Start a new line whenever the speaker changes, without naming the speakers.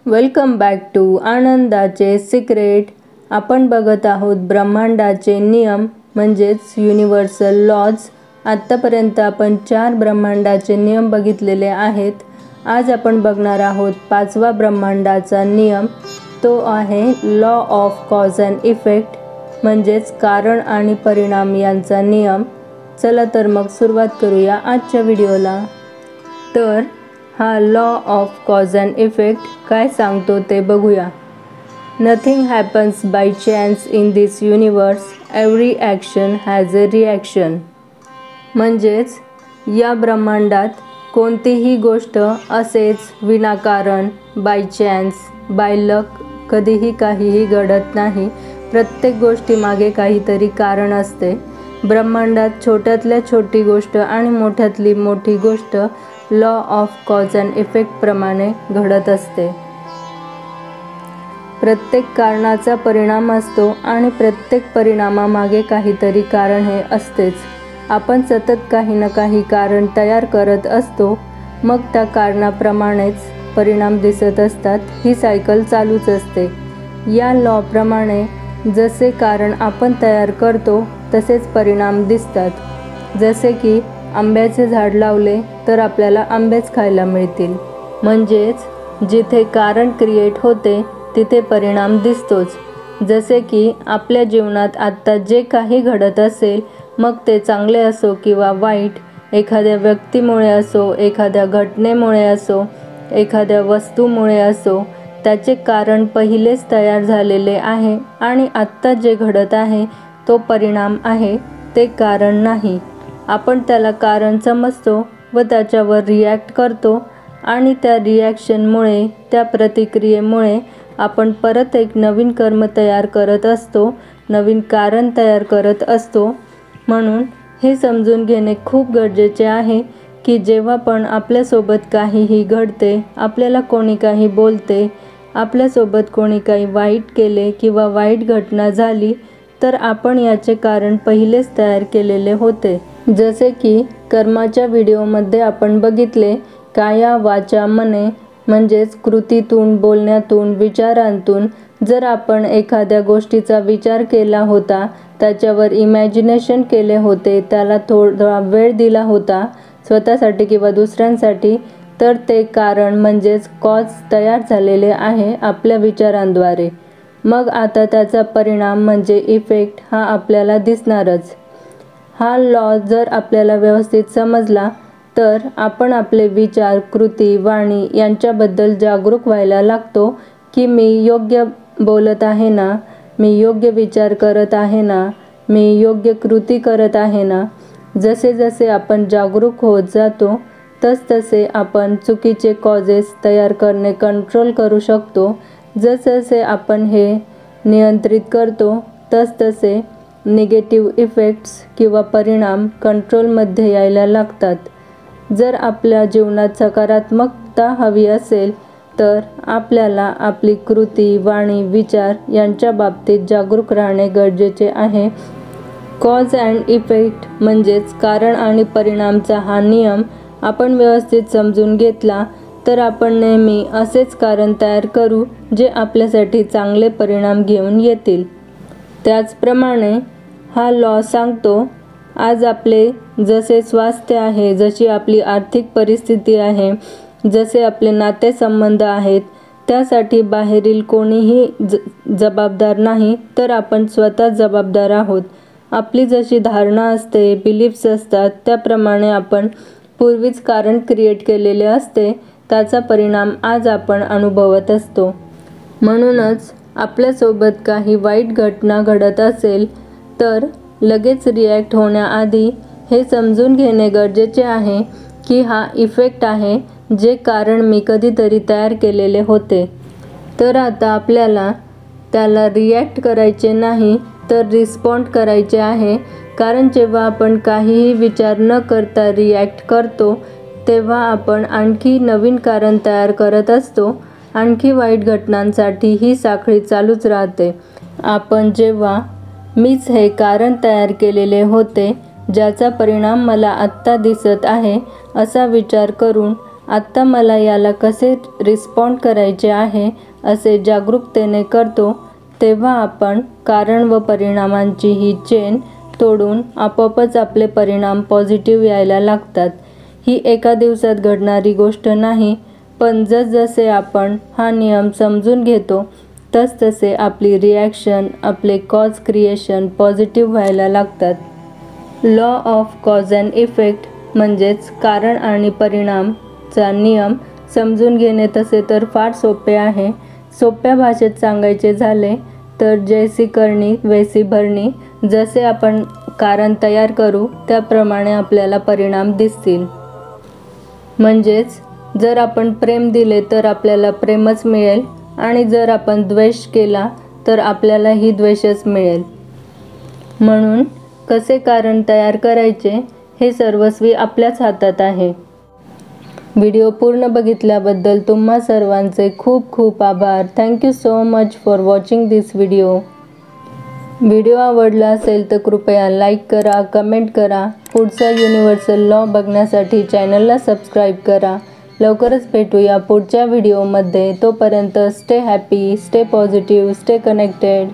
Welcome back to आनंदाचे secret. आपण बघत आहोत ब्रह्मांडाचे नियम म्हणजेच युनिव्हर्सल लॉज। आत्तापर्यंत आपण 4 ब्रह्मांडाचे नियम बघितलेले आहेत। आज आपण बघणार आहोत 5वा ब्रह्मांडाचा नियम। तो आहे law of cause and effect म्हणजेच कारण आणि परिणाम यांचा नियम। चला तर मग सुरुवात करूया आजच्या व्हिडिओला। तर हा law of cause and effect काय सांगतो ते बघूया। Nothing happens by chance in this universe, every action has a reaction. म्हणजेच या ब्रह्मांडात कोणतीही गोष्ट असेच विनाकारण बाय चान्स बाय लक कधीही काहीही घडत नाही। प्रत्येक गोष्टीमागे काहीतरी कारण असते। ब्रह्मांडात छोट्यातल्या छोटी गोष्ट आणि मोठ्यातली मोठी गोष्ट law of cause and effect प्रमाणे घडत असते। प्रत्येक कारणाचा परिणाम असतो आणि प्रत्येक परिणामामागे काहीतरी कारण हे असतेच। आपण सतत काही ना काही कारण तयार करत असतो, मग त्या कारणाप्रमाणेच परिणाम दिसत असतात। ही सायकल चालूच असते। या लॉ प्रमाणे जसे कारण आपण तयार करतो तसेच परिणाम दिसतात। जसे की आंब्याचे झाड लावले तर आपल्याला आंबेच खायला मिळतील। म्हणजेच जिथे कारण क्रिएट होते तिथे परिणाम दिसतोच। जसे की आपल्या जीवनात आत्ता जे काही घडत असेल, मग ते चांगले असो किंवा वाईट, एखाद्या व्यक्तीमुळे असो, एखाद्या घटनेमुळे असो, एखाद्या वस्तूमुळे असो, त्याचे कारण पहिलेच तयार झालेले आहे आणि आत्ता जे घडत आहे तो परिणाम आहे, ते कारण नाही। आपण त्याला कारण समजतो व त्याच्यावर रिॲक्ट करतो आणि त्या रिॲक्शनमुळे, त्या प्रतिक्रियेमुळे आपण परत एक नवीन कर्म तयार करत असतो, नवीन कारण तयार करत असतो। म्हणून हे समजून घेणे खूप गरजेचे आहे की जेव्हा पण आपल्यासोबत काहीही घडते, आपल्याला कोणी काही बोलते, आपल्यासोबत कोणी काही वाईट केले किंवा वाईट घटना झाली, तर आपण याचे कारण पहिलेच तयार केलेले होते। जसे की कर्माच्या व्हिडिओमध्ये आपण बघितले, काया वाचा मने म्हणजेच कृतीतून, बोलण्यातून, विचारांतून जर आपण एखाद्या गोष्टीचा विचार केला होता, त्याच्यावर इमॅजिनेशन केले होते, त्याला थोडा वेळ दिला होता स्वतःसाठी किंवा दुसऱ्यांसाठी, तर ते कारण म्हणजेच कॉज तयार झालेले आहे आपल्या विचारांद्वारे। मग आता त्याचा परिणाम म्हणजे इफेक्ट हा आपल्याला दिसणारच। हा लॉ जर आपल्याला व्यवस्थित समजला तर आपण आपले विचार, कृती, वाणी यांच्याबद्दल जागरूक व्हायला लागतो की मी योग्य बोलत आहे ना, मी योग्य विचार करत आहे ना, मी योग्य कृती करत आहे ना। जसे जसे आपण जागरूक होत जातो तसतसे आपण चुकीचे कॉजेस तयार करणे कंट्रोल करू शकतो। जसजसे आपण हे नियंत्रित करतो तसतसे निगेटिव्ह इफेक्ट्स किंवा परिणाम कंट्रोलमध्ये यायला लागतात। जर आपल्या जीवनात सकारात्मकता हवी असेल तर आपल्याला आपली कृती, वाणी, विचार यांच्या बाबतीत जागरूक राहणे गरजेचे आहे। कॉज अँड इफेक्ट म्हणजेच कारण आणि परिणामचा हा नियम आपण व्यवस्थित समजून घेतला तर आपण नेहमी असेच कारण तयार करू जे आपल्यासाठी चांगले परिणाम घेऊन येतील। त्याचप्रमाणे हा लॉ सांगतो, आज आपले जसे स्वास्थ्य आहे, जशी आपली आर्थिक परिस्थिती आहे, जसे आपले नातेसंबंध आहेत, त्यासाठी बाहेरील कोणीही जबाबदार नाही, तर आपण स्वतः जबाबदार आहोत। आपली जशी धारणा असते, बिलीफ्स असतात, त्याप्रमाणे आपण पूर्वीच कारण क्रिएट केलेले असते, त्याचा परिणाम आज आपण अनुभवत असतो। म्हणूनच आपल्यासोबत काही वाईट घटना घडत असेल तर लगेच रिॲक्ट होण्याआधी हे समजून घेणे गरजेचे आहे की हा इफेक्ट आहे, जे कारण मी कधीतरी तयार केलेले होते। तर आता आपल्याला त्याला रिॲक्ट करायचे नाही तर रिस्पॉन्ड करायचे आहे। कारण जेव्हा आपण काहीही विचार न करता रिॲक्ट करतो तेव्हा आपण आणखी नवीन कारण तयार करत असतो। आणखी वाईट घटनांसाठी ही साखळी चालूच राहते। आपण जेव्हा मीच हे कारण तयार केलेले होते, ज्याचा परिणाम मला आत्ता दिसत आहे, असा विचार करून आत्ता मला याला कसे रिस्पॉन्ड करायचे आहे असे जागरूकतेने करतो, तेव्हा आपण कारण व परिणामांची ही चेन तोडून आपोआपच आपले परिणाम पॉझिटिव्ह यायला लागतात. ही एका दिवसात घडणारी गोष्ट नाही, पण जसजसे आपण हा नियम समजून घेतो तसतसे आपली रिॲक्शन, आपले कॉज क्रिएशन पॉझिटिव्ह व्हायला लागतात. Law of cause and effect म्हणजेच कारण आणि परिणामचा नियम समजून घेणे तसे तर फार सोपे आहे. सोप्या भाषेत सांगायचे झाले तर जैसी करणी वैसी भरणी. जसे आपण कारण तयार करू त्याप्रमाणे आपल्याला परिणाम दिसतील. म्हणजेच जर आपण प्रेम दिले तर आपल्याला प्रेमच मिळेल आणि जर आपण द्वेष केला तर आपल्यालाही द्वेषच मिळेल. म्हणून कसे कारण तयार करायचे हे सर्वस्वी आपल्याच हातात आहे. व्हिडिओ पूर्ण बघितल्याबद्दल तुम्हा सर्वांचे खूप खूप आभार. Thank you so much for watching this video. Video आवडला असेल तर कृपया लाईक करा, कमेंट करा. पुढचा युनिव्हर्सल लॉ बघण्यासाठी चॅनलला सबस्क्राईब करा. लवकरच भेटूया पुढच्या व्हिडिओमध्ये. तोपर्यंत stay happy, stay positive, stay connected.